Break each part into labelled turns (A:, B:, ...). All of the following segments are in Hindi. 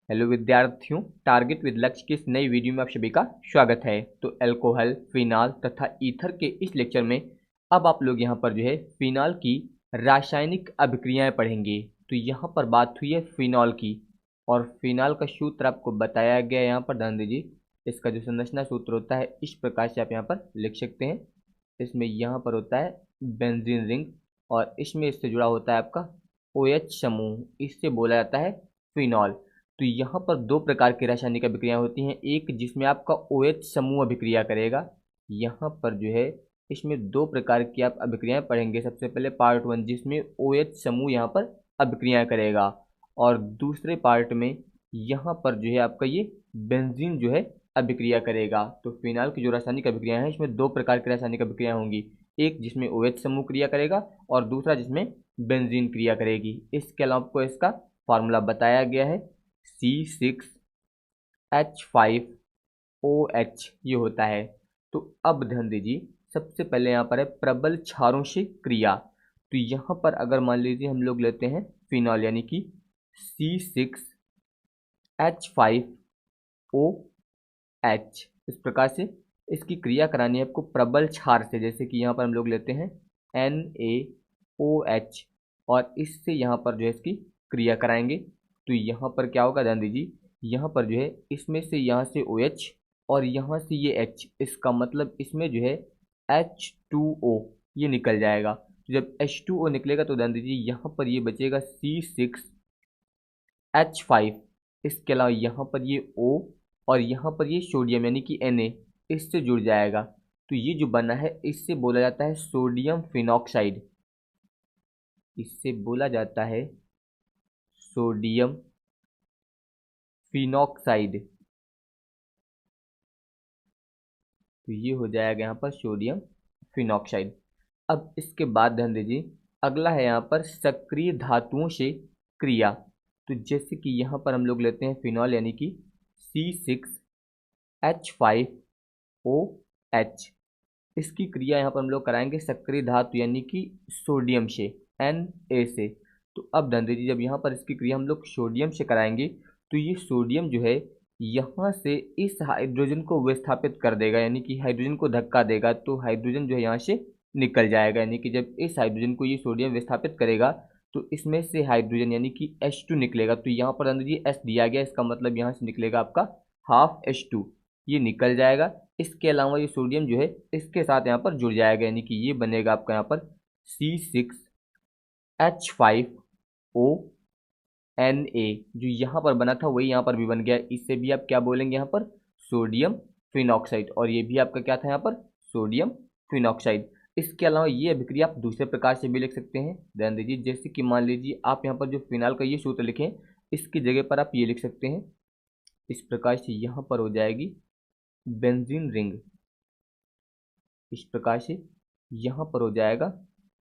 A: हेलो विद्यार्थियों, टारगेट विद लक्ष्य की इस नई वीडियो में आप सभी का स्वागत है। तो अल्कोहल, फिनाल तथा ईथर के इस लेक्चर में अब आप लोग यहाँ पर जो है फिनाल की रासायनिक अभिक्रियाएं पढ़ेंगे। तो यहाँ पर बात हुई है फिनॉल की, और फिनाल का सूत्र आपको बताया गया है। यहाँ पर ध्यान दीजिए, इसका जो संरचना सूत्र होता है इस प्रकार से आप यहाँ पर लिख सकते हैं। इसमें यहाँ पर होता है बेंजीन रिंग, और इसमें इससे जुड़ा होता है आपका OH समूह, इससे बोला जाता है फिनॉल। तो यहाँ पर दो प्रकार की रासायनिक अभिक्रियाएं होती हैं, एक जिसमें आपका OH समूह अभिक्रिया करेगा। यहाँ पर जो है इसमें दो प्रकार की आप अभिक्रियाएं पढ़ेंगे। सबसे पहले पार्ट 1 जिसमें OH समूह यहाँ पर अभिक्रियाएं करेगा, और दूसरे पार्ट में यहाँ पर जो है आपका ये बेंजीन जो है अभिक्रिया करेगा। तो फिनाल की जो रासायनिक अभिक्रिया है इसमें दो प्रकार की रासायनिक अभिक्रिया होंगी, एक जिसमें OH समूह क्रिया करेगा और दूसरा जिसमें बेंजीन क्रिया करेगी। इसके अलावा आपको इसका फार्मूला बताया गया है, C6H5OH ये होता है। तो अब ध्यान दीजिए, सबसे पहले यहाँ पर है प्रबल क्षारों से क्रिया। तो यहाँ पर अगर मान लीजिए हम लोग लेते हैं फिनॉल यानी कि C6H5OH, इस प्रकार से इसकी क्रिया करानी है आपको प्रबल क्षार से। जैसे कि यहाँ पर हम लोग लेते हैं NaOH, और इससे यहाँ पर जो है इसकी क्रिया कराएंगे। तो यहाँ पर क्या होगा, ध्यान दीजिए, यहाँ पर जो है इसमें से यहाँ से OH और यहाँ से ये H, इसका मतलब इसमें जो है H2O ये निकल जाएगा। तो जब H2O निकलेगा तो ध्यान दीजिए यहाँ पर ये बचेगा C6H5। इसके अलावा यहाँ पर ये O और यहाँ पर ये सोडियम यानी कि Na इससे जुड़ जाएगा। तो ये जो बना है इससे बोला जाता है सोडियम फिनॉक्साइड, इससे बोला जाता है सोडियम फिनॉक्साइड। तो ये हो जाएगा यहाँ पर सोडियम फिनॉक्साइड। अब इसके बाद ध्यान दीजिए, अगला है यहाँ पर सक्रिय धातुओं से क्रिया। तो जैसे कि यहाँ पर हम लोग लेते हैं फिनॉल यानी कि C6H5OH, इसकी क्रिया यहाँ पर हम लोग कराएंगे सक्रिय धातु यानी कि सोडियम से, Na से। तो अब ध्यान दीजिए, जब यहाँ पर इसकी क्रिया हम लोग सोडियम से कराएंगे तो ये सोडियम जो है यहाँ से इस हाइड्रोजन को विस्थापित कर देगा, यानी कि हाइड्रोजन को धक्का देगा। तो हाइड्रोजन जो है यहाँ से निकल जाएगा, यानी कि जब इस हाइड्रोजन को ये सोडियम विस्थापित करेगा तो इसमें से हाइड्रोजन यानी कि H2 निकलेगा। तो यहाँ पर ध्यान दीजिए S दिया गया, इसका मतलब यहाँ से निकलेगा आपका हाफ H2, ये निकल जाएगा। इसके अलावा ये सोडियम जो है इसके साथ यहाँ पर जुड़ जाएगा, यानी कि ये बनेगा आपका यहाँ पर C6H5ONa। जो यहाँ पर बना था वही यहाँ पर भी बन गया, इससे भी आप क्या बोलेंगे यहाँ पर सोडियम फिनॉक्साइड, और ये भी आपका क्या था यहाँ पर सोडियम फिनॉक्साइड। इसके अलावा ये अभिक्रिया आप दूसरे प्रकार से भी लिख सकते हैं। ध्यान दीजिए, जैसे कि मान लीजिए आप यहाँ पर जो फिनाल का ये सूत्र लिखें, इसकी जगह पर आप ये लिख सकते हैं, इस प्रकार से यहाँ पर हो जाएगी बेंजीन रिंग, इस प्रकार से यहाँ पर हो जाएगा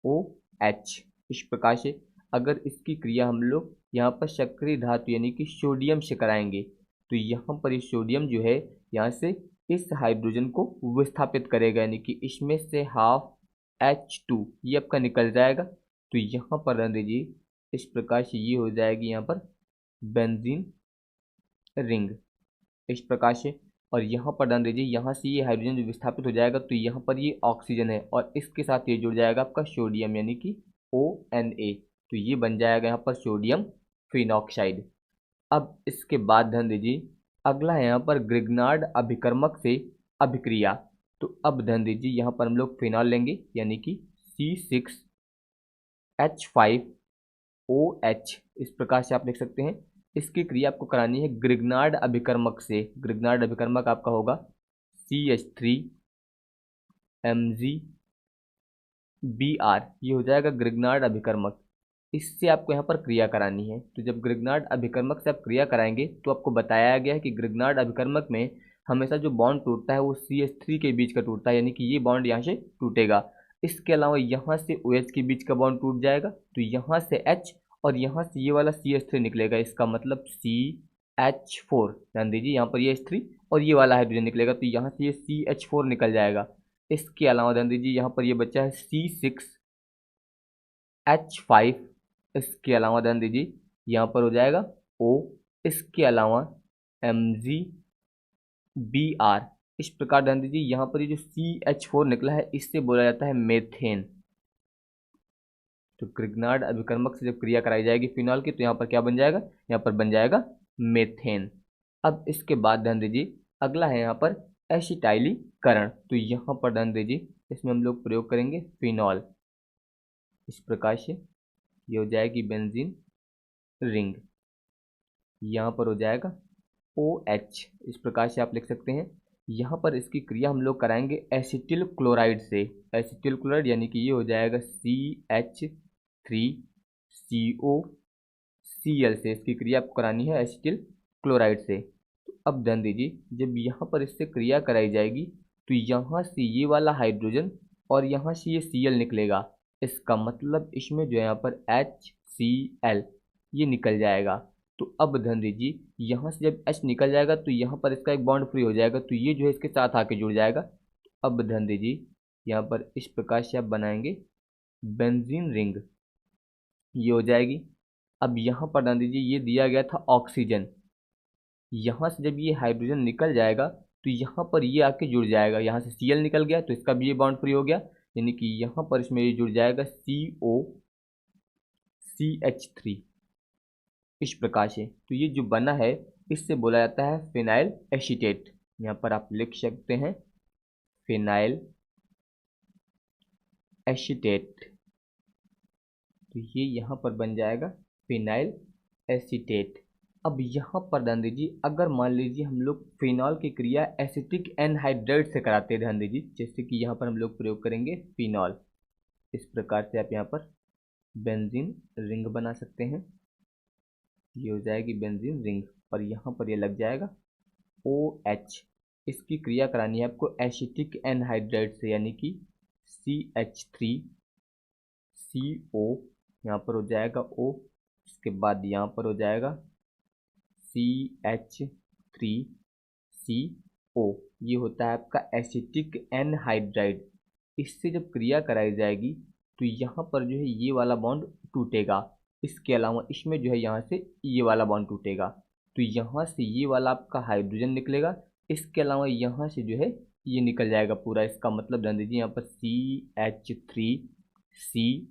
A: OH। इस प्रकार से अगर इसकी क्रिया हम लोग यहाँ पर सक्रिय धातु यानी कि सोडियम से कराएंगे तो यहाँ पर ये सोडियम जो है यहाँ से इस हाइड्रोजन को विस्थापित करेगा, यानी कि इसमें से हाफ H2 ये आपका निकल जाएगा। तो यहाँ पर रहने दीजिए, इस प्रकार से ये हो जाएगी यहाँ पर बेंजीन रिंग, इस प्रकार से। और यहाँ पर ध्यान दीजिए, यहाँ से ये हाइड्रोजन जो विस्थापित हो जाएगा तो यहाँ पर ये ऑक्सीजन है, और इसके साथ ये जुड़ जाएगा आपका सोडियम यानी कि ONa। तो ये बन जाएगा यहाँ पर सोडियम फिनॉक्साइड। अब इसके बाद ध्यान दीजिए, अगला है यहाँ पर ग्रिग्नार्ड अभिकर्मक से अभिक्रिया। तो अब ध्यान दीजिए, यहाँ पर हम लोग फिनॉल लेंगे यानी कि C6H5OH, इस प्रकार से आप लिख सकते हैं। इसकी क्रिया आपको करानी है ग्रिग्नार्ड अभिकर्मक से। ग्रिग्नार्ड अभिकर्मक आपका होगा CH3MgBr, ये हो जाएगा ग्रिग्नार्ड अभिकर्मक। इससे आपको यहाँ पर क्रिया करानी है। तो जब ग्रिग्नार्ड अभिकर्मक से आप क्रिया कराएंगे तो आपको बताया गया है कि ग्रिग्नार्ड अभिकर्मक में हमेशा जो बॉन्ड टूटता है वो CH3 के बीच का टूटता है, यानी कि ये बॉन्ड यहाँ से टूटेगा। इसके अलावा यहाँ से OH के बीच का बॉन्ड टूट जाएगा, तो यहाँ से H और यहाँ से ये वाला CH3 निकलेगा, इसका मतलब CH4। ध्यान दीजिए, यहाँ पर ये H3 और ये वाला हाइड्रोजन निकलेगा, तो यहाँ से ये CH4 निकल जाएगा। इसके अलावा ध्यान दीजिए, यहाँ पर ये बच्चा है C6H5, इसके अलावा ध्यान दीजिए यहाँ पर हो जाएगा O, इसके अलावा MgBr। इस प्रकार ध्यान दीजिए यहाँ पर ये जो CH4 निकला है इससे बोला जाता है मेथेन। तो ग्रिग्नार्ड अभिकर्मक से जब क्रिया कराई जाएगी फिनॉल की तो यहाँ पर क्या बन जाएगा, यहाँ पर बन जाएगा मेथेन। अब इसके बाद ध्यान दीजिए अगला है यहाँ पर एसिटाइलीकरण। तो यहाँ पर ध्यान दीजिए इसमें हम लोग प्रयोग करेंगे फिनॉल। इस प्रकार से ये हो जाएगी बेंजीन रिंग, यहाँ पर हो जाएगा OH। इस प्रकार से आप लिख सकते हैं। यहाँ पर इसकी क्रिया हम लोग कराएंगे एसिटिल क्लोराइड से। एसिटिल क्लोराइड यानी कि ये हो जाएगा CH3COCl से इसकी क्रिया आपको करानी है एसिटिल क्लोराइड से। तो अब ध्यान दीजिए जब यहाँ पर इससे क्रिया कराई जाएगी तो यहाँ से ये वाला हाइड्रोजन और यहाँ से ये Cl निकलेगा। इसका मतलब इसमें जो है यहाँ पर HCl ये निकल जाएगा। तो अब ध्यान दीजिए यहाँ से जब H निकल जाएगा तो यहाँ पर इसका एक बॉन्ड फ्री हो जाएगा, तो ये जो है इसके साथ आके जुड़ जाएगा। तो अब ध्यान दीजिए यहाँ पर इस प्रकार से आप बनाएंगे बेंजीन रिंग, ये हो जाएगी। अब यहाँ पर ध्यान दीजिए ये दिया गया था ऑक्सीजन, यहाँ से जब ये हाइड्रोजन निकल जाएगा तो यहाँ पर ये आके जुड़ जाएगा। यहाँ से Cl निकल गया तो इसका भी ये बॉन्ड फ्री हो गया, यानी कि यहाँ पर इसमें ये जुड़ जाएगा COCH3 इस प्रकार से। तो ये जो बना है इससे बोला जाता है फिनाइल एसीटेट। यहाँ पर आप लिख सकते हैं फिनाइल एसीटेट। तो ये यहाँ पर बन जाएगा फिनाइल एसीटेट। अब यहाँ पर ध्यान दीजिए अगर मान लीजिए हम लोग फिनॉल की क्रिया एसिटिक एनहाइड्राइड से कराते हैं, ध्यान दीजिए जैसे कि यहाँ पर हम लोग प्रयोग करेंगे फिनॉल। इस प्रकार से आप यहाँ पर बेंजीन रिंग बना सकते हैं, ये हो जाएगी बेंजीन रिंग और यहाँ पर ये लग जाएगा OH। इसकी क्रिया करानी है आपको एसिटिक एनहाइड्राइड से, यानी कि CH3CO, यहाँ पर हो जाएगा O। इसके बाद यहाँ पर हो जाएगा CH3CO, ये होता है आपका एसिटिक एनहाइड्राइड। इससे जब क्रिया कराई जाएगी तो यहाँ पर जो है ये वाला बॉन्ड टूटेगा। इसके अलावा इसमें जो है यहाँ से ये वाला बॉन्ड टूटेगा, तो यहाँ से ये वाला आपका हाइड्रोजन निकलेगा। इसके अलावा यहाँ से जो है ये निकल जाएगा पूरा। इसका मतलब ध्यान दीजिए यहाँ पर CH3C,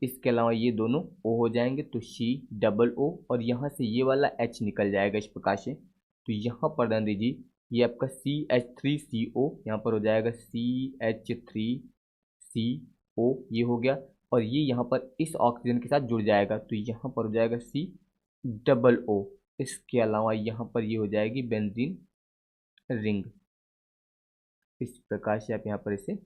A: इसके अलावा ये दोनों O हो जाएंगे तो COO और यहाँ से ये वाला H निकल जाएगा इस प्रकार से। तो यहाँ पर ध्यान दीजिए ये आपका CH3CO यहाँ पर हो जाएगा CH3CO, ये हो गया। और ये यहाँ पर इस ऑक्सीजन के साथ जुड़ जाएगा तो यहाँ पर हो जाएगा COO। इसके अलावा यहाँ पर ये हो जाएगी बेंजीन रिंग। इस प्रकार से आप यहाँ पर इसे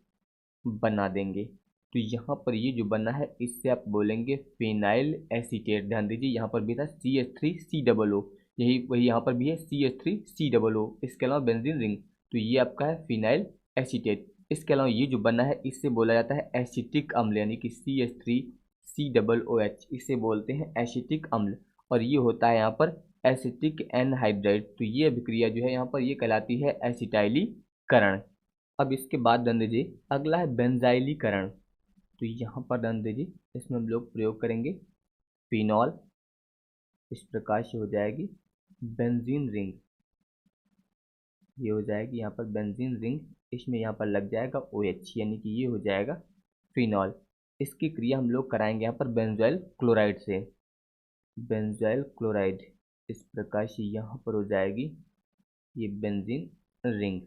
A: बना देंगे। तो यहाँ पर ये जो बना है इससे आप बोलेंगे फिनाइल एसीटेट। ध्यान दीजिए यहाँ पर भी था CH3COO, यही वही यहाँ पर भी है CH3COO। इसके अलावा बेंजीन रिंग, तो ये आपका है फिनाइल एसीटेट। इसके अलावा ये जो बना है इससे बोला जाता है एसिटिक अम्ल, यानी कि CH3COOH, इसे बोलते हैं एसिटिक अम्ल। और ये होता है यहाँ पर एसिटिक एनहाइड्राइड। तो ये अभिक्रिया जो है यहाँ पर ये कहलाती है एसिटाइलीकरण। अब इसके बाद ध्यान दीजिए अगला है बेंजाइलीकरण। तो यहाँ पर ध्यान दीजिए इसमें हम लोग प्रयोग करेंगे फिनॉल। इस प्रकार से हो जाएगी बेंजीन रिंग, ये हो जाएगी यहाँ पर बेंजीन रिंग। इसमें यहाँ पर लग जाएगा OH, यानी कि ये हो जाएगा फिनॉल। इसकी क्रिया हम लोग कराएंगे यहाँ पर बेंजोइल क्लोराइड से। बेंजोइल क्लोराइड इस प्रकार से यहाँ पर हो जाएगी ये बेंजीन रिंग।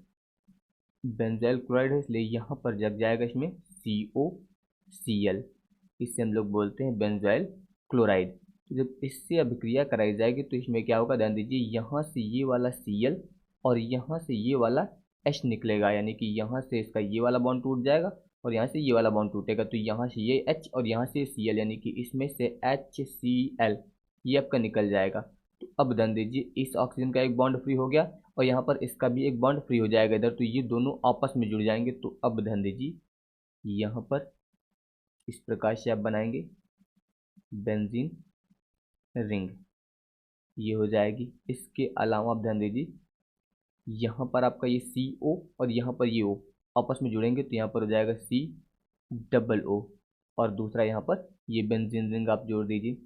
A: बेंजोइल क्लोराइड है इसलिए यहाँ पर जग जाएगा इसमें COCl, इससे हम लोग बोलते हैं बेंजोइल क्लोराइड। तो जब इससे अभिक्रिया कराई जाएगी तो इसमें क्या होगा, ध्यान दीजिए यहाँ से ये वाला Cl और यहाँ से ये वाला H निकलेगा, यानी कि यहाँ से इसका ये वाला बॉन्ड टूट जाएगा और यहाँ से ये वाला बॉन्ड टूटेगा। तो यहाँ से ये H और यहाँ से Cl, यानी कि इसमें से HCl ये आपका निकल जाएगा। तो अब ध्यान दीजिए इस ऑक्सीजन का एक बॉन्ड फ्री हो गया और यहाँ पर इसका भी एक बॉन्ड फ्री हो जाएगा इधर, तो ये दोनों आपस में जुड़ जाएंगे। तो अब ध्यान दीजिए यहाँ पर इस प्रकार से आप बनाएंगे बेंजीन रिंग, ये हो जाएगी। इसके अलावा आप ध्यान दीजिए यहाँ पर आपका ये CO और यहाँ पर ये O आपस में जुड़ेंगे तो यहाँ पर हो जाएगा COO और दूसरा यहाँ पर ये बेंजीन रिंग आप जोड़ दीजिए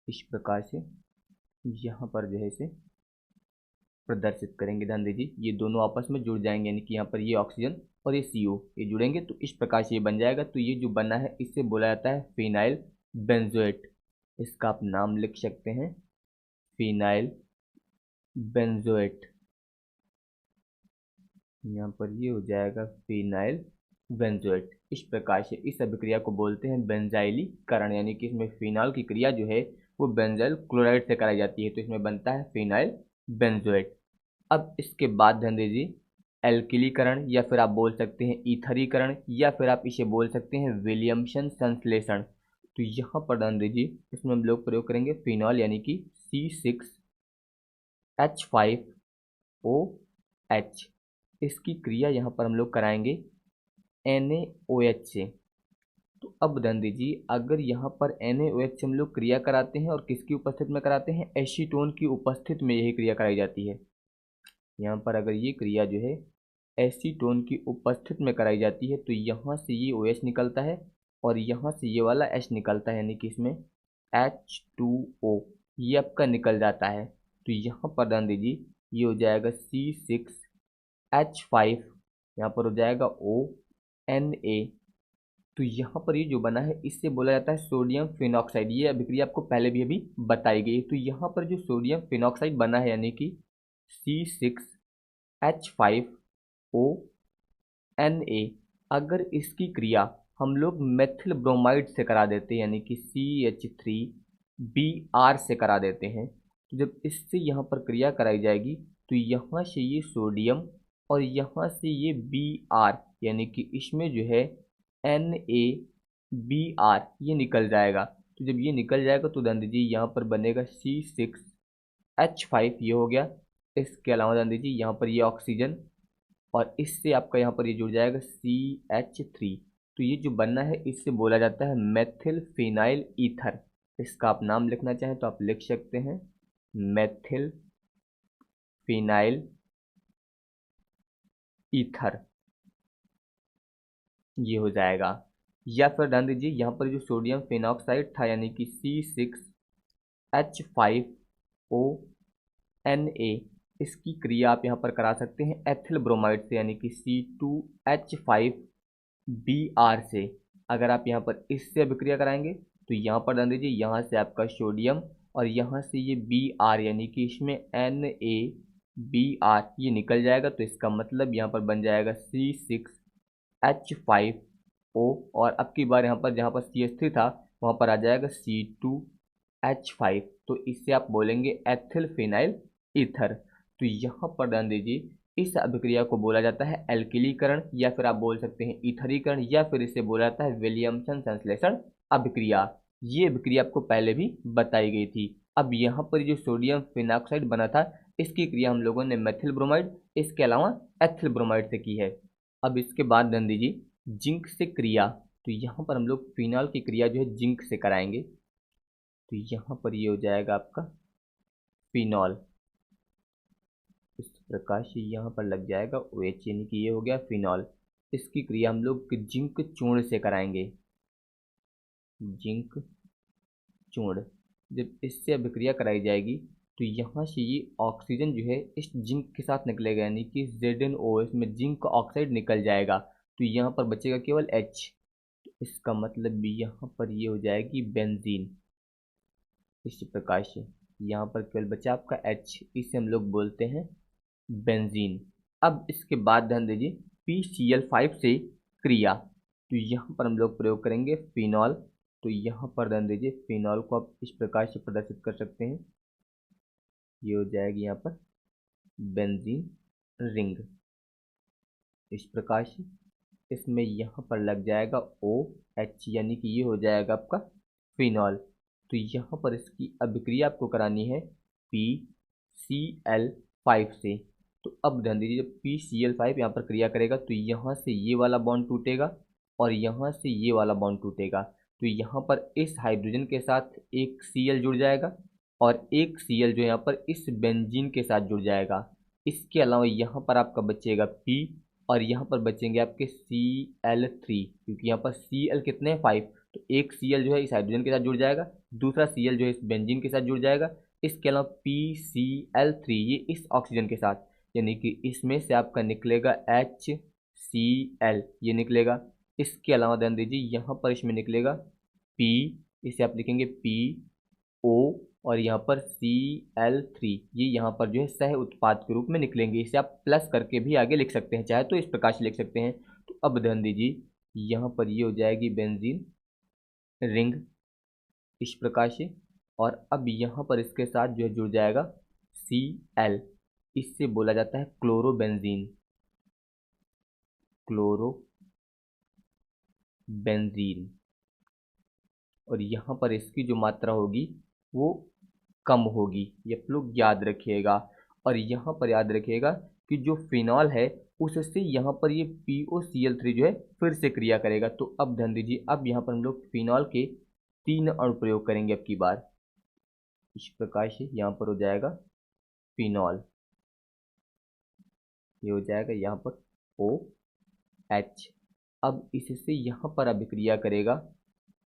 A: इस प्रकार से। यहाँ पर जो है इसे प्रदर्शित करेंगे। ध्यान दीजिए ये दोनों आपस में जुड़ जाएंगे, यानी कि यहाँ पर ये ऑक्सीजन और ये CO ये जुड़ेंगे तो इस प्रकार से ये बन जाएगा। तो ये जो बना है इससे बोला जाता है फिनाइल बेंजोएट। इसका आप नाम लिख सकते हैं फिनाइल बेंजोएट। यहाँ पर ये हो जाएगा फिनाइल बेंजोएट। इस प्रकार से इस अभिक्रिया को बोलते हैं बेंजाइलीकरण, यानी कि इसमें फिनाइल की क्रिया जो है वो बेंजाइल क्लोराइड से कराई जाती है, तो इसमें बनता है फिनाइल बेंजोएट। अब इसके बाद ध्यान दीजिए एल्किलीकरण, या फिर आप बोल सकते हैं ईथरीकरण, या फिर आप इसे बोल सकते हैं विलियमसन संश्लेषण। तो यहाँ पर ध्यान दीजिए इसमें हम लोग प्रयोग करेंगे फिनॉल यानी कि C6H5OH। इसकी क्रिया यहाँ पर हम लोग कराएंगे NaOH से। तो अब ध्यान दीजिए अगर यहाँ पर NaOH से हम लोग क्रिया कराते हैं और किसकी उपस्थिति में कराते हैं, एसीटोन की उपस्थिति में यही क्रिया कराई जाती है। यहाँ पर अगर ये क्रिया जो है एसीटोन की उपस्थिति में कराई जाती है तो यहाँ से ये OH निकलता है और यहाँ से ये वाला H निकलता है, यानी कि इसमें H2O ये आपका निकल जाता है। तो यहाँ पर ध्यान दीजिए ये हो जाएगा C6H5, यहाँ पर हो जाएगा ONA। तो यहाँ पर ये जो बना है इससे बोला जाता है सोडियम फिनॉक्साइड। ये अभिक्रिया आपको पहले भी अभी बताई गई। तो यहाँ पर जो सोडियम फिनॉक्साइड बना है यानी कि C6H5ONA, अगर इसकी क्रिया हम लोग मेथिल ब्रोमाइड से करा देते हैं यानी कि CH3Br से करा देते हैं, तो जब इससे यहाँ पर क्रिया कराई जाएगी तो यहाँ से ये सोडियम और यहाँ से ये Br, यानी कि इसमें जो है NaBr ये निकल जाएगा। तो जब ये निकल जाएगा तो ध्यान दीजिए यहाँ पर बनेगा C6H5 ये हो गया। इसके अलावा ध्यान दीजिए यहाँ पर ये ऑक्सीजन और इससे आपका यहाँ पर ये जुड़ जाएगा CH3। तो ये जो बनना है इससे बोला जाता है मेथिल फिनाइल ईथर। इसका आप नाम लिखना चाहें तो आप लिख सकते हैं मेथिल फिनाइल ईथर ये हो जाएगा। या फिर ध्यान दीजिए यहाँ पर जो सोडियम फिनॉक्साइड था यानी कि C6H5ONA, इसकी क्रिया आप यहाँ पर करा सकते हैं एथिल ब्रोमाइड से यानी कि C2H5Br से। अगर आप यहाँ पर इससे अभिक्रिया कराएंगे तो यहाँ पर ध्यान दीजिए यहाँ से आपका सोडियम और यहाँ से ये Br यानी कि इसमें NaBr ये निकल जाएगा। तो इसका मतलब यहाँ पर बन जाएगा C6H5O और अब की बार यहाँ पर जहाँ पर CH3 था वहाँ पर आ जाएगा C2H5। तो इससे आप बोलेंगे एथिल फिनाइल ईथर। तो यहाँ पर ध्यान दीजिए इस अभिक्रिया को बोला जाता है एल्किलीकरण, या फिर आप बोल सकते हैं ईथरीकरण, या फिर इसे बोला जाता है विलियमसन संश्लेषण अभिक्रिया। ये अभिक्रिया आपको पहले भी बताई गई थी। अब यहाँ पर जो सोडियम फिनॉक्साइड बना था इसकी क्रिया हम लोगों ने मेथिल ब्रोमाइड इसके अलावा एथिल ब्रोमाइड से की है। अब इसके बाद ध्यान दीजिए जिंक से क्रिया, तो यहाँ पर हम लोग फिनॉल की क्रिया जो है जिंक से कराएंगे। तो यहाँ पर ये हो जाएगा आपका फिनॉल, इस प्रकार से यहाँ पर लग जाएगा OH यानी कि ये हो गया फिनॉल। इसकी क्रिया हम लोग जिंक चूर्ण से कराएंगे। जिंक चूर्ण जब इससे अभिक्रिया कराई जाएगी तो यहाँ से ये ऑक्सीजन जो है इस जिंक के साथ निकलेगा यानी कि ZnOH में जिंक ऑक्साइड निकल जाएगा। तो यहाँ पर बचेगा केवल H। तो इसका मतलब भी यहाँ पर ये हो जाएगी बेंजीन। इस प्रकार से यहाँ पर केवल बचा आपका H, इसे हम लोग बोलते हैं बेंजीन। अब इसके बाद ध्यान दीजिए PCl5 से क्रिया, तो यहाँ पर हम लोग प्रयोग करेंगे फिनॉल। तो यहाँ पर ध्यान दीजिए फिनॉल को आप इस प्रकार से प्रदर्शित कर सकते हैं, ये हो जाएगी यहाँ पर बेंजीन रिंग। इस प्रकार से इसमें यहाँ पर लग जाएगा OH यानी कि ये हो जाएगा आपका फिनॉल। तो यहाँ पर इसकी अभिक्रिया आपको करानी है PCl5 से। तो अब ध्यान दीजिए जब PCl5 यहाँ पर क्रिया करेगा तो यहाँ से ये वाला बॉन्ड टूटेगा और यहाँ से ये वाला बॉन्ड टूटेगा। तो यहाँ पर इस हाइड्रोजन के साथ एक Cl जुड़ जाएगा और एक Cl जो यहाँ पर इस बेंजीन के साथ जुड़ जाएगा। इसके अलावा यहाँ पर आपका बचेगा P और यहाँ पर बचेंगे आपके Cl3, क्योंकि यहाँ पर Cl कितने हैं 5। तो एक Cl जो है इस हाइड्रोजन के साथ जुड़ जाएगा, दूसरा Cl जो है इस बेंजीन के साथ जुड़ जाएगा, इसके अलावा PCl3 ये इस ऑक्सीजन के साथ, यानी कि इसमें से आपका निकलेगा HCl, ये निकलेगा। इसके अलावा ध्यान दीजिए यहाँ पर इसमें निकलेगा P, इसे आप लिखेंगे PO, और यहाँ पर Cl3, ये यहाँ पर जो है सह उत्पाद के रूप में निकलेंगे। इसे आप प्लस करके भी आगे लिख सकते हैं, चाहे तो इस प्रकार से लिख सकते हैं। तो अब ध्यान दीजिए यहाँ पर ये हो जाएगी बेंजीन रिंग इस प्रकार से, और अब यहाँ पर इसके साथ जो है जुड़ जाएगा Cl, इससे बोला जाता है क्लोरोबेंजीन, क्लोरोबेंजीन। और यहाँ पर इसकी जो मात्रा होगी वो कम होगी, ये आप लोग याद रखिएगा। और यहाँ पर याद रखिएगा कि जो फिनॉल है उससे यहाँ पर ये POCl3 जो है फिर से क्रिया करेगा। तो अब ध्यान दीजिए, अब यहाँ पर हम लोग फिनॉल के 3 अनुप्रयोग करेंगे अब की बार। इस प्रकार से यहाँ पर हो जाएगा फिनॉल, ये हो जाएगा यहाँ पर OH। अब इससे यहाँ पर अभिक्रिया करेगा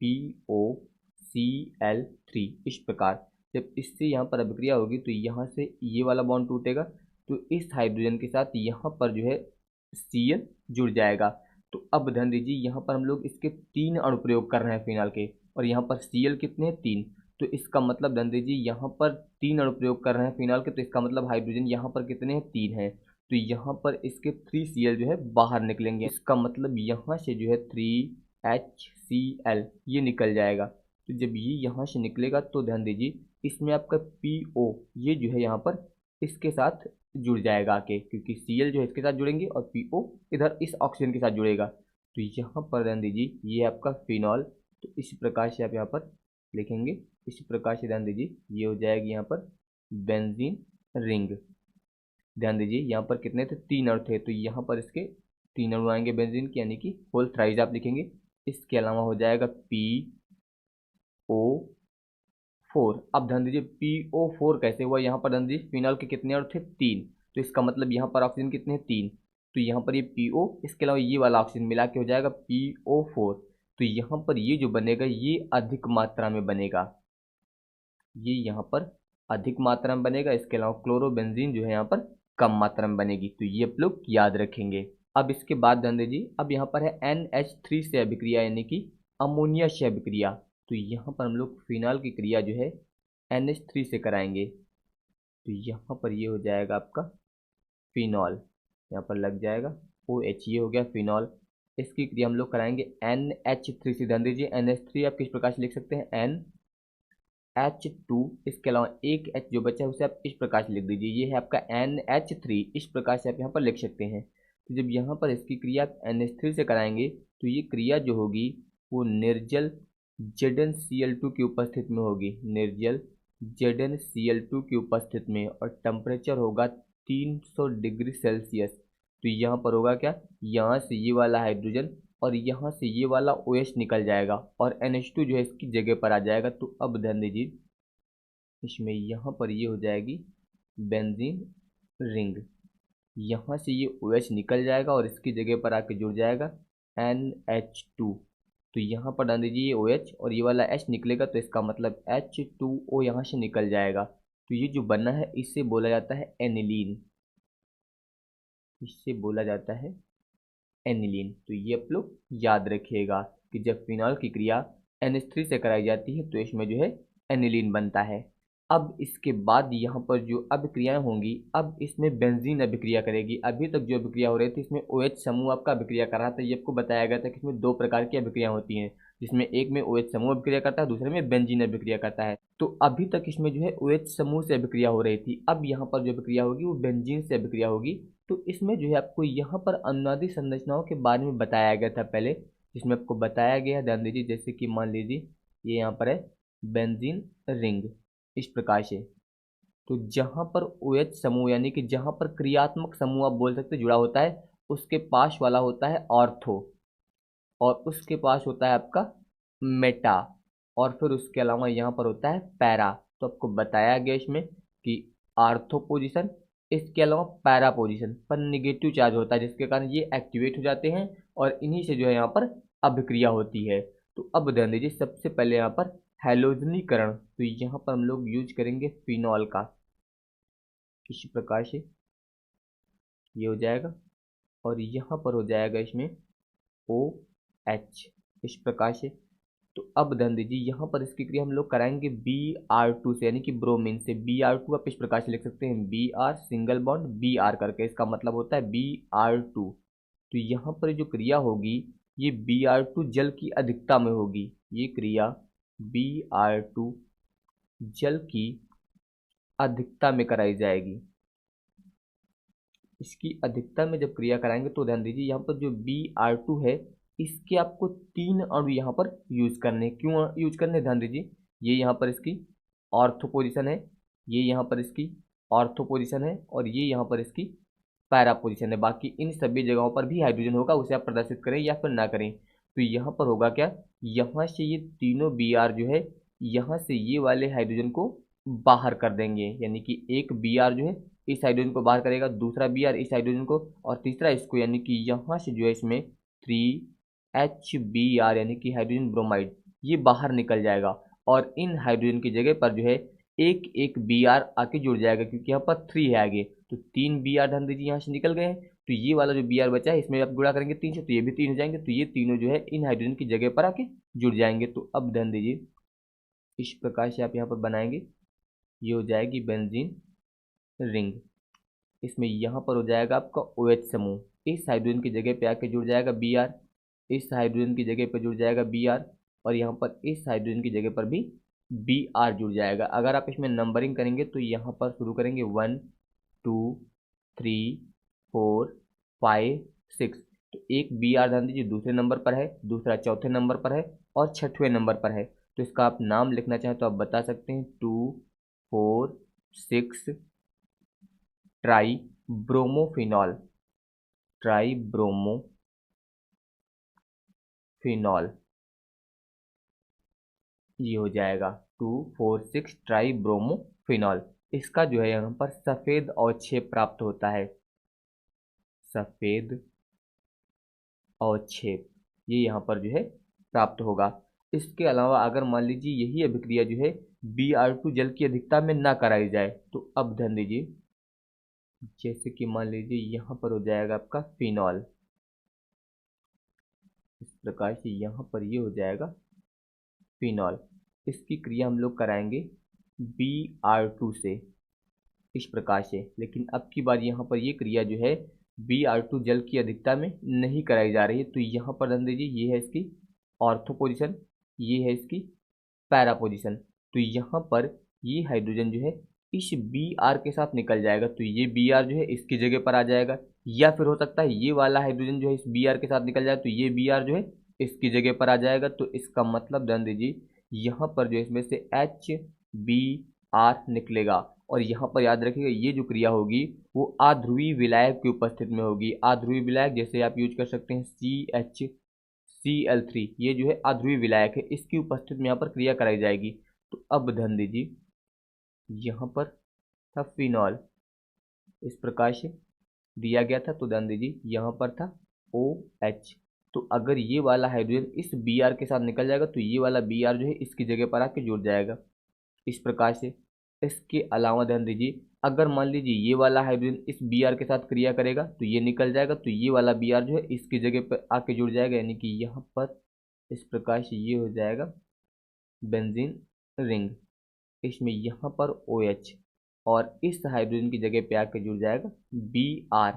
A: POCl3 इस प्रकार। जब इससे यहाँ पर अभिक्रिया होगी तो यहाँ से ये वाला बॉन्ड टूटेगा, तो इस हाइड्रोजन के साथ यहाँ पर जो है Cl जुड़ जाएगा। तो अब ध्यान दीजिए यहाँ पर हम लोग इसके 3 अनुप्रयोग कर रहे हैं फिनॉल के, और यहाँ पर Cl कितने हैं 3। तो इसका मतलब ध्यान दीजिए यहाँ पर 3 अनुप्रयोग कर रहे हैं फिनॉल के, तो इसका मतलब हाइड्रोजन यहाँ पर कितने हैं 3 हैं। तो यहाँ पर इसके 3Cl जो है बाहर निकलेंगे, इसका मतलब यहाँ से जो है 3HCl ये निकल जाएगा। तो जब ये यहाँ से निकलेगा तो ध्यान दीजिए इसमें आपका PO ये जो है यहाँ पर इसके साथ जुड़ जाएगा आके, क्योंकि Cl जो है इसके साथ जुड़ेंगे और PO इधर इस ऑक्सीजन के साथ जुड़ेगा। तो यहाँ पर ध्यान दीजिए ये आपका फिनॉल, तो इस प्रकार से आप यहाँ पर लिखेंगे। इसी प्रकार से ध्यान दीजिए ये हो जाएगी यहाँ पर बेंजीन रिंग। ध्यान दीजिए यहाँ पर कितने थे 3 अणु थे, तो यहाँ पर इसके 3 अणु आएंगे बेंजीन के, यानी कि होल थ्राइज आप लिखेंगे। इसके अलावा हो जाएगा PO4। अब ध्यान दीजिए PO4 कैसे हुआ, यहाँ पर ध्यान दीजिए फिनॉल के कितने अणु थे 3, तो इसका मतलब यहाँ पर ऑक्सीजन कितने हैं 3, तो यहाँ पर ये PO इसके अलावा ये वाला ऑक्सीजन मिला के हो जाएगा PO4। तो यहाँ पर ये जो बनेगा ये अधिक मात्रा में बनेगा, ये यहाँ पर अधिक मात्रा में बनेगा। इसके अलावा क्लोरोबेंजीन जो है यहाँ पर कम मात्रा में बनेगी, तो ये आप लोग याद रखेंगे। अब इसके बाद ध्यान दीजिए अब यहाँ पर है NH3 से अभिक्रिया, यानी कि अमोनिया से अभिक्रिया। तो यहाँ पर हम लोग फिनॉल की क्रिया जो है NH3 से कराएंगे। तो यहाँ पर ये हो जाएगा आपका फिनॉल, यहाँ पर लग जाएगा OH, ये हो गया फिनॉल। इसकी क्रिया हम लोग कराएंगे NH3 से। ध्यान दीजिए NH3 आप किस प्रकार से लिख सकते हैं NH2, इसके अलावा एक H जो बचा है उसे आप इस प्रकार से लिख दीजिए, ये है आपका NH3। इस प्रकार से आप यहाँ पर लिख सकते हैं। तो जब यहाँ पर इसकी क्रिया NH3 से कराएंगे तो ये क्रिया जो होगी वो निर्जल ZnCl2 की उपस्थिति में होगी, निर्जल ZnCl2 की उपस्थिति में, और टेम्परेचर होगा 300 डिग्री सेल्सियस। तो यहाँ पर होगा क्या, यहाँ से ये वाला हाइड्रोजन और यहाँ से ये वाला OH निकल जाएगा और NH2 जो है इसकी जगह पर आ जाएगा। तो अब ध्यान दीजिए इसमें यहाँ पर ये हो जाएगी बेंजीन रिंग, यहाँ से ये OH निकल जाएगा और इसकी जगह पर आके जुड़ जाएगा NH2। तो यहाँ पर ध्यान दीजिए ये OH और ये वाला H निकलेगा, तो इसका मतलब H2O यहाँ से निकल जाएगा। तो ये जो बना है इससे बोला जाता है एनिलीन, इससे बोला जाता है एनिलीन। तो ये आप लोग याद रखिएगा कि जब फिनॉल की क्रिया NH3 से कराई जाती है तो इसमें जो है एनिलीन बनता है। अब इसके बाद यहाँ पर जो अभिक्रियाएं होंगी, अब इसमें बेंजीन अभिक्रिया करेगी। अभी तक जो अभिक्रिया हो रही थी इसमें OH समूह आपका अभिक्रिया कर रहा था। ये आपको बताया गया था कि इसमें 2 प्रकार की अभिक्रिया होती हैं, जिसमें एक में OH समूह अभिक्रिया करता है, दूसरे में बेंजीन अभिक्रिया करता है। तो अभी तक इसमें जो है OH समूह से अभिक्रिया हो रही थी, अब यहाँ पर जो अभिक्रिया होगी वो बेंजीन से अभिक्रिया होगी। तो इसमें जो है आपको यहाँ पर अनुनादी संरचनाओं के बारे में बताया गया था पहले, जिसमें आपको बताया गया है, ध्यान दीजिए, जैसे कि मान लीजिए ये यहाँ पर है बेंजीन रिंग इस प्रकार से। तो जहाँ पर OH समूह यानी कि जहाँ पर क्रियात्मक समूह आप बोल सकते जुड़ा होता है, उसके पास वाला होता है ऑर्थो, और उसके पास होता है आपका मेटा, और फिर उसके अलावा यहाँ पर होता है पैरा। तो आपको बताया गया इसमें कि आर्थो पोजीशन, इसके अलावा पैरा पोजीशन पर निगेटिव चार्ज होता है, जिसके कारण ये एक्टिवेट हो जाते हैं और इन्हीं से जो है यहाँ पर अभिक्रिया होती है। तो अब ध्यान दीजिए सबसे पहले यहाँ पर हैलोजनीकरण, तो यहाँ पर हम लोग यूज करेंगे फिनॉल का। इसी प्रकार से ये हो जाएगा और यहाँ पर हो जाएगा इसमें OH, इस प्रकार से। तो अब ध्यान दीजिए यहाँ पर इसकी क्रिया हम लोग कराएंगे Br2 से, यानी कि ब्रोमीन से। Br2 आप इस प्रकार से लिख सकते हैं, Br सिंगल बॉन्ड Br करके, इसका मतलब होता है Br2। तो यहाँ पर जो क्रिया होगी ये Br2 जल की अधिकता में होगी। ये क्रिया Br2 जल की अधिकता में कराई जाएगी। इसकी अधिकता में जब क्रिया कराएंगे तो ध्यान दीजिए यहाँ पर जो Br2 है इसके आपको 3 अणु यहाँ पर यूज करने। क्यों यूज करने, ध्यान दीजिए, ये यहाँ पर इसकी ऑर्थो पोजीशन है, ये यहाँ पर इसकी ऑर्थो पोजीशन है, और ये यहाँ पर इसकी पैरा पोजीशन है। बाकी इन सभी जगहों पर भी हाइड्रोजन होगा, उसे आप प्रदर्शित करें या फिर ना करें। तो यहाँ पर होगा क्या, यहाँ से ये तीनों Br जो है यहाँ से ये वाले हाइड्रोजन को बाहर कर देंगे, यानी कि एक Br जो है इस हाइड्रोजन को बाहर करेगा, दूसरा Br इस हाइड्रोजन को, और तीसरा इसको, यानी कि यहाँ से जो है इसमें 3HBr यानी कि हाइड्रोजन ब्रोमाइड ये बाहर निकल जाएगा। और इन हाइड्रोजन की जगह पर जो है एक एक Br आके जुड़ जाएगा, क्योंकि यहाँ पर 3 है आगे। तो 3 Br ध्यान दीजिए यहाँ से निकल गए हैं। तो ये वाला जो Br बचा है इसमें आप गुणा करेंगे 3 से, तो ये भी 3 हो जाएंगे। तो ये तीनों जो है इन हाइड्रोजन की जगह पर आके जुड़ जाएंगे। तो अब ध्यान दीजिए इस प्रकार से आप यहाँ पर बनाएंगे, ये हो जाएगी बेंजीन रिंग। इसमें यहाँ पर हो जाएगा आपका OH समूह, इस हाइड्रोजन की जगह पे आके जुड़ जाएगा Br, इस हाइड्रोजन की जगह पर जुड़ जाएगा Br, और यहाँ पर इस हाइड्रोजन की जगह पर भी Br जुड़ जाएगा। अगर आप इसमें नंबरिंग करेंगे तो यहाँ पर शुरू करेंगे 1 2 3 4 5 6। तो एक Br ध्यान दीजिए दूसरे नंबर पर है, दूसरा चौथे नंबर पर है, और छठवें नंबर पर है। तो इसका आप नाम लिखना चाहें तो आप बता सकते हैं 2 4 6 ट्राई ब्रोमोफिनॉल, ट्राई ब्रोमोफिनॉल, ये हो जाएगा 246 ट्राई ब्रोमोफिनॉल। इसका जो है यहाँ पर सफेद अवक्षेप प्राप्त होता है, सफेद अवक्षेप ये यहाँ पर जो है प्राप्त होगा। इसके अलावा अगर मान लीजिए यही अभिक्रिया जो है Br2 जल की अधिकता में ना कराई जाए, तो अब ध्यान दीजिए, जैसे कि मान लीजिए यहाँ पर हो जाएगा आपका फिनॉल, इस प्रकार से यहाँ पर ये हो जाएगा फिनॉल। इसकी क्रिया हम लोग कराएंगे Br2 से, इस प्रकार से। लेकिन अब की बार यहाँ पर ये क्रिया जो है Br2 जल की अधिकता में नहीं कराई जा रही है। तो यहाँ पर ध्यान दीजिए, ये है इसकी ऑर्थो पोजीशन, ये है इसकी पैरा पोजीशन। तो यहाँ पर ये हाइड्रोजन जो है इस Br के साथ निकल जाएगा, तो ये Br जो है इसकी जगह पर आ जाएगा। या फिर हो सकता है ये वाला हाइड्रोजन जो है इस Br के साथ निकल जाए, तो ये Br जो है इसकी जगह पर आ जाएगा। तो इसका मतलब ध्यान दीजिए यहाँ पर जो इसमें से HBr निकलेगा। और यहाँ पर याद रखिएगा ये जो क्रिया होगी वो आध्रुवीय विलायक की उपस्थिति में होगी। आध्रुवीय विलायक जैसे आप यूज कर सकते हैं CHCl3, ये जो है आध्रुवीय विलायक है, इसकी उपस्थिति में यहाँ पर क्रिया कराई जाएगी। तो अब ध्यान दीजिए यहाँ पर था फिनॉल, इस प्रकार से दिया गया था। तो ध्यान दीजिए यहाँ पर था OH। तो अगर ये वाला हाइड्रोजन इस Br के साथ निकल जाएगा तो ये वाला Br जो है इसकी जगह पर आके जुड़ जाएगा, इस प्रकार से। इसके अलावा ध्यान दीजिए अगर मान लीजिए ये वाला हाइड्रोजन इस Br के साथ क्रिया करेगा तो ये निकल जाएगा, तो ये वाला Br जो है इसकी जगह पर आके जुड़ जाएगा, यानी कि यहाँ पर इस प्रकार से ये हो जाएगा बेंजीन रिंग। इसमें यहाँ पर OH और इस हाइड्रोजन की जगह पे आके जुड़ जाएगा Br।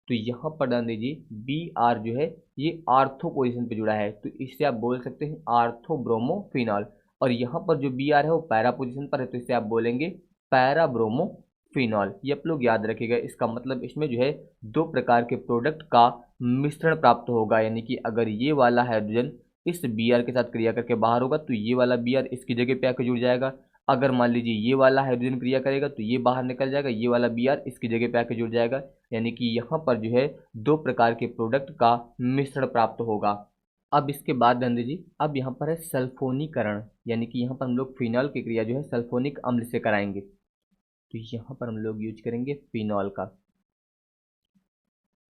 A: तो यहाँ पर ध्यान दीजिए Br जो है ये आर्थो पोजीशन पे जुड़ा है, तो इससे आप बोल सकते हैं आर्थो ब्रोमोफिनॉल। और यहाँ पर जो Br है वो पैरा पोजीशन पर है, तो इससे आप बोलेंगे पैरा ब्रोमोफिनॉल। ये आप लोग याद रखिएगा। इसका मतलब इसमें जो है दो प्रकार के प्रोडक्ट का मिश्रण प्राप्त होगा, यानी कि अगर ये वाला हाइड्रोजन इस Br के साथ क्रिया करके बाहर होगा तो ये वाला Br इसकी जगह पे आकर जुड़ जाएगा। अगर मान लीजिए ये वाला हाइड्रोजन क्रिया करेगा तो ये बाहर निकल जाएगा, ये वाला Br इसकी जगह पे आकर जुड़ जाएगा, यानी कि यहाँ पर जो है दो प्रकार के प्रोडक्ट का मिश्रण प्राप्त होगा। अब इसके बाद ध्यान दीजिए अब यहाँ पर है सल्फोनीकरण, यानी कि यहाँ पर हम लोग फिनॉल की क्रिया जो है सल्फोनिक अम्ल से कराएंगे। तो यहाँ पर हम लोग यूज करेंगे फिनॉल का,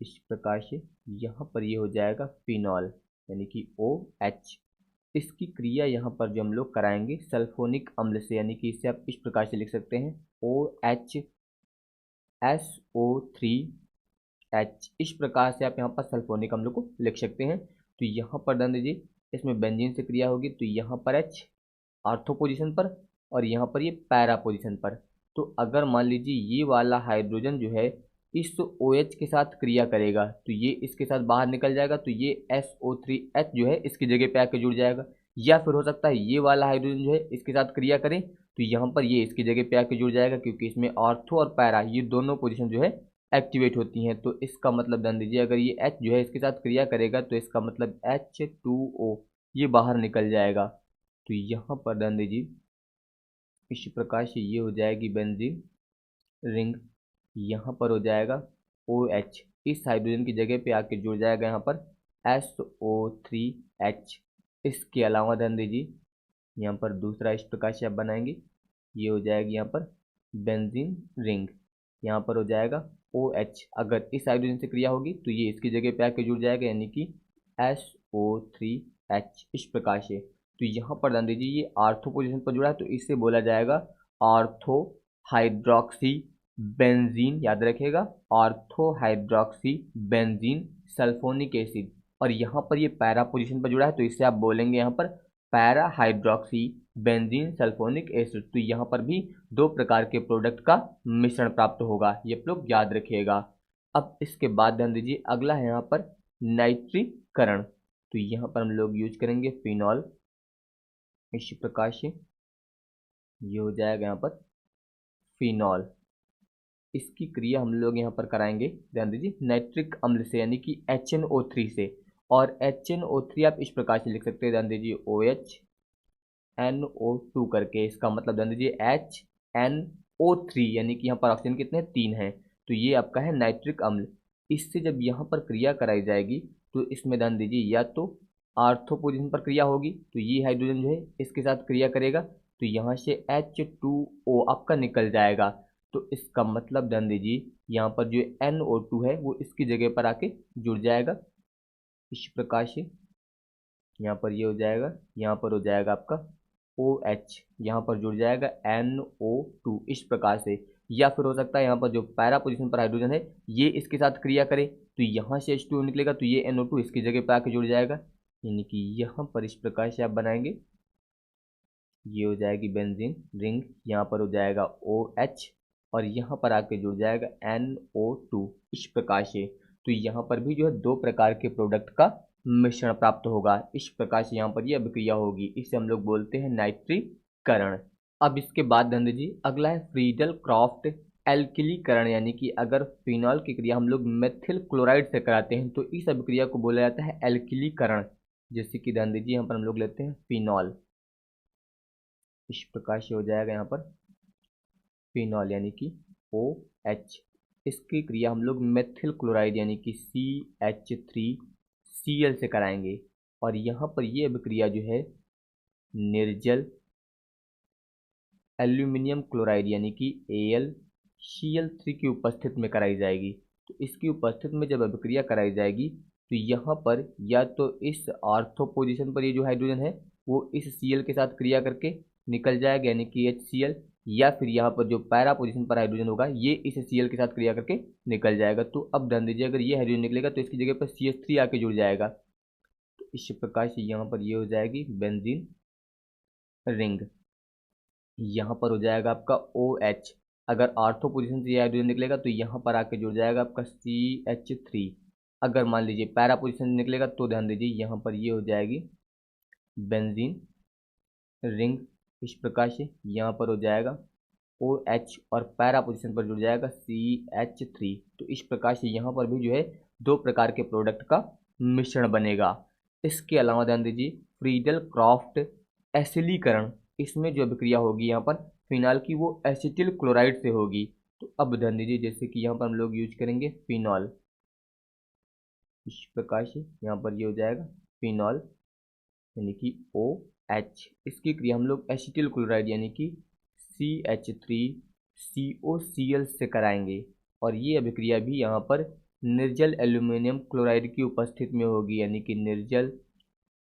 A: इस प्रकार से। यहाँ पर ये हो जाएगा फिनॉल, यानी कि OH। इसकी क्रिया यहाँ पर जो हम लोग कराएंगे सल्फोनिक अम्ल से, यानी कि इसे आप इस प्रकार से लिख सकते हैं OHSO3H। इस प्रकार से आप यहाँ पर सल्फोनिक अम्ल को लिख सकते हैं। तो यहाँ पर ध्यान दीजिए, इसमें बेंजीन से क्रिया होगी तो यहाँ पर H आर्थो पोजीशन पर और यहाँ पर ये पैरा पोजीशन पर। तो अगर मान लीजिए ये वाला हाइड्रोजन जो है इस OH के साथ क्रिया करेगा तो ये इसके साथ बाहर निकल जाएगा, तो ये SO3H जो है इसकी जगह पे आके जुड़ जाएगा। या फिर हो सकता है ये वाला हाइड्रोजन जो है इसके साथ क्रिया करे तो यहाँ पर ये इसकी जगह पे आके जुड़ जाएगा, क्योंकि इसमें आर्थो और पैरा ये दोनों पोजीशन जो है एक्टिवेट होती हैं। तो इसका मतलब ध्यान दीजिए, अगर ये H जो है इसके साथ क्रिया करेगा तो इसका मतलब H2O ये बाहर निकल जाएगा। तो यहाँ पर ध्यान दीजिए, इस प्रकार से ये हो जाएगी बेंजीन रिंग। यहाँ पर हो जाएगा OH, इस हाइड्रोजन की जगह पे आके जुड़ जाएगा यहाँ पर SO3H। इसके अलावा ध्यान दीजिए, यहाँ पर दूसरा इस प्रकार से आप बनाएंगे, ये हो जाएगी यहाँ पर बेंजीन रिंग। यहाँ पर हो जाएगा OH, अगर इस हाइड्रोजन से क्रिया होगी तो ये इसकी जगह पे आके जुड़ जाएगा, यानी कि SO3H इस प्रकार से। तो यहाँ पर ध्यान दीजिए, ये आर्थो पोजीशन पर जुड़ा है तो इससे बोला जाएगा आर्थो हाइड्रोक्सी बेंजीन। याद रखिएगा, ortho hydroxy benzene sulphonic acid. और यहाँ पर ये पैरा पोजीशन पर जुड़ा है तो इससे आप बोलेंगे यहाँ पर para hydroxy benzene sulphonic acid. तो यहाँ पर भी दो प्रकार के प्रोडक्ट का मिश्रण प्राप्त होगा, ये आप लोग याद रखिएगा। अब इसके बाद ध्यान दीजिए, अगला है यहाँ पर नाइट्रीकरण। तो यहाँ पर हम लोग यूज करेंगे फिनॉल, इसी प्रकार से ये हो जाएगा यहाँ पर फिनॉल। इसकी क्रिया हम लोग यहाँ पर कराएंगे, ध्यान दीजिए, नाइट्रिक अम्ल से, यानी कि HNO3 से। और HNO3 आप इस प्रकार से लिख सकते हैं, ध्यान दीजिए OHNO2 करके। इसका मतलब ध्यान दीजिए HNO3, यानी कि यहाँ पर ऑक्सीजन कितने 3 हैं, तो ये आपका है नाइट्रिक अम्ल। इससे जब यहाँ पर क्रिया कराई जाएगी तो इसमें ध्यान दीजिए, या तो आर्थो पोजीशन पर क्रिया होगी तो ये हाइड्रोजन जो है इसके साथ क्रिया करेगा तो यहाँ से H2O आपका निकल जाएगा। तो इसका मतलब ध्यान दीजिए, यहाँ पर जो NO2 है वो इसकी जगह पर आके जुड़ जाएगा इस प्रकार से। यहाँ पर ये हो जाएगा, यहाँ पर हो जाएगा आपका OH, यहाँ पर जुड़ जाएगा NO2 इस प्रकार से। या फिर हो सकता है यहाँ पर जो पैरा पोजीशन पर हाइड्रोजन है ये इसके साथ क्रिया करे तो यहाँ से H2O निकलेगा तो ये NO2 इसकी जगह पर आके जुड़ जाएगा, यानी कि यहाँ पर इस प्रकार से आप बनाएंगे, ये हो जाएगी बेंजीन रिंग। यहाँ पर हो जाएगा OH और यहाँ पर आके जुड़ जाएगा NO2 इस प्रकार से। तो यहाँ पर भी जो है दो प्रकार के प्रोडक्ट का मिश्रण प्राप्त होगा, इस प्रकार से यहाँ पर ये अभिक्रिया होगी, इसे हम लोग बोलते हैं नाइट्रीकरण। अब इसके बाद ध्यान दीजिए, अगला है फ्रीडल क्रॉफ्ट एल्किलीकरण, यानी कि अगर फिनॉल की क्रिया हम लोग मेथिल क्लोराइड से कराते हैं तो इस अभिक्रिया को बोला जाता है एल्किलीकरण। जैसे कि ध्यान दीजिए, यहाँ पर हम लोग लेते हैं फिनॉल, इस प्रकार से हो जाएगा यहाँ पर फिनॉल, यानी कि OH। इसकी क्रिया हम लोग मेथिल क्लोराइड यानी कि CH3Cl से कराएंगे। और यहाँ पर ये अभिक्रिया जो है निर्जल एल्यूमिनियम क्लोराइड यानी कि AlCl3 की उपस्थिति में कराई जाएगी। तो इसकी उपस्थिति में जब अभिक्रिया कराई जाएगी तो यहाँ पर या तो इस आर्थो पोजीशन पर ये जो हाइड्रोजन है वो इस Cl के साथ क्रिया करके निकल जाएगा, यानी कि HCl, या फिर यहाँ पर जो पैरा पोजीशन पर हाइड्रोजन होगा ये इस Cl के साथ क्रिया करके निकल जाएगा। तो अब ध्यान दीजिए, अगर ये हाइड्रोजन निकलेगा तो इसकी जगह पर CH3 आके जुड़ जाएगा। तो इस प्रकार से यहाँ पर ये हो जाएगी बेंजीन रिंग। यहाँ पर हो जाएगा आपका OH, अगर आर्थो पोजीशन से ये हाइड्रोजन निकलेगा तो यहाँ पर आके जुड़ जाएगा आपका CH3। अगर मान लीजिए पैरा पोजीशन से निकलेगा तो ध्यान दीजिए यहाँ पर ये हो जाएगी बेंजीन रिंग। इस प्रकार से यहाँ पर हो जाएगा OH और पैरा पोजीशन पर जुड़ जाएगा CH3। तो इस प्रकार से यहाँ पर भी जो है दो प्रकार के प्रोडक्ट का मिश्रण बनेगा। इसके अलावा ध्यान दीजिए, फ्रीडल क्रॉफ्ट एसिलीकरण, इसमें जो अभिक्रिया होगी यहाँ पर फिनॉल की वो एसिटिल क्लोराइड से होगी। तो अब ध्यान दीजिए, जैसे कि यहाँ पर हम लोग यूज करेंगे फिनॉल, इस प्रकार से यहाँ पर ये हो जाएगा फिनॉल यानी कि OH। इसकी क्रिया हम लोग एसिटिल क्लोराइड यानी कि CH3COCl से कराएंगे। और ये अभिक्रिया भी यहाँ पर निर्जल एल्यूमिनियम क्लोराइड की उपस्थिति में होगी, यानी कि निर्जल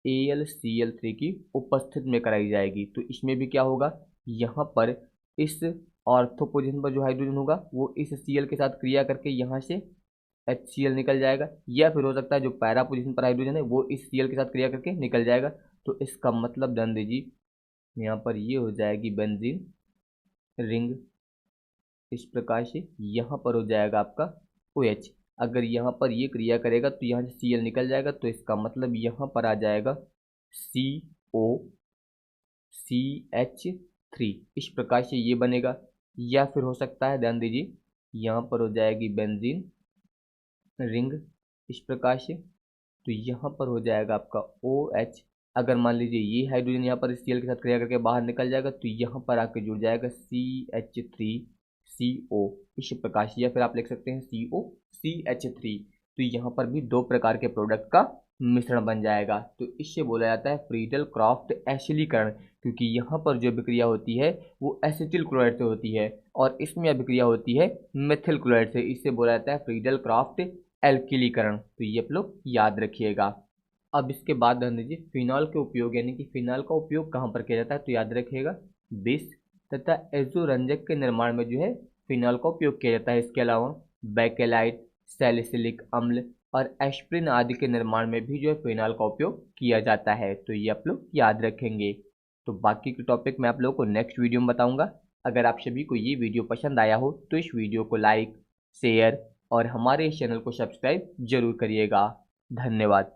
A: AlCl3 की उपस्थिति में कराई जाएगी। तो इसमें भी क्या होगा, यहाँ पर इस ऑर्थो पोजीशन पर जो हाइड्रोजन होगा वो इस Cl के साथ क्रिया करके यहाँ से HCl निकल जाएगा, या फिर हो सकता है जो पैरा पोजीशन पर हाइड्रोजन है वो इस Cl के साथ क्रिया करके निकल जाएगा। तो इसका मतलब ध्यान दीजिए यहाँ पर ये हो जाएगी बेंजीन रिंग। इस प्रकार से यहाँ पर हो जाएगा आपका OH। अगर यहाँ पर ये क्रिया करेगा तो यहाँ से Cl निकल जाएगा, तो इसका मतलब यहाँ पर आ जाएगा COCH3। इस प्रकार से ये बनेगा। या फिर हो सकता है ध्यान दीजिए यहाँ पर हो जाएगी बेंजीन रिंग इस प्रकार से, तो यहाँ पर हो जाएगा आपका OH। अगर मान लीजिए ये हाइड्रोजन यहाँ पर Cl के साथ क्रिया करके बाहर निकल जाएगा तो यहाँ पर आके जुड़ जाएगा CH3CO इस प्रकार से, या फिर आप लिख सकते हैं COCH3। तो यहाँ पर भी दो प्रकार के प्रोडक्ट का मिश्रण बन जाएगा। तो इससे बोला जाता है फ्रीडल क्रॉफ्ट एसिलीकरण, क्योंकि यहाँ पर जो अभिक्रिया होती है वो एसिटिल क्लोराइड से होती है और इसमें अभिक्रिया होती है मेथिल क्लोराइड से। इससे बोला जाता है फ्रीडल क्रॉफ्ट एल्किलीकरण। तो ये आप लोग याद रखिएगा। अब इसके बाद ध्यान दीजिए फिनॉल के उपयोग, यानी कि फिनॉल का उपयोग कहाँ पर किया जाता है, तो याद रखिएगा विष तथा एजोरंजक के निर्माण में जो है फिनॉल का उपयोग किया जाता है। इसके अलावा बैकेलाइट, सैलिसिलिक अम्ल और एस्प्रिन आदि के निर्माण में भी जो है फिनॉल का उपयोग किया जाता है। तो ये आप लोग याद रखेंगे। तो बाकी के टॉपिक मैं आप लोगों को नेक्स्ट वीडियो में बताऊंगा। अगर आप सभी को ये वीडियो पसंद आया हो तो इस वीडियो को लाइक, शेयर और हमारे इस चैनल को सब्सक्राइब जरूर करिएगा। धन्यवाद।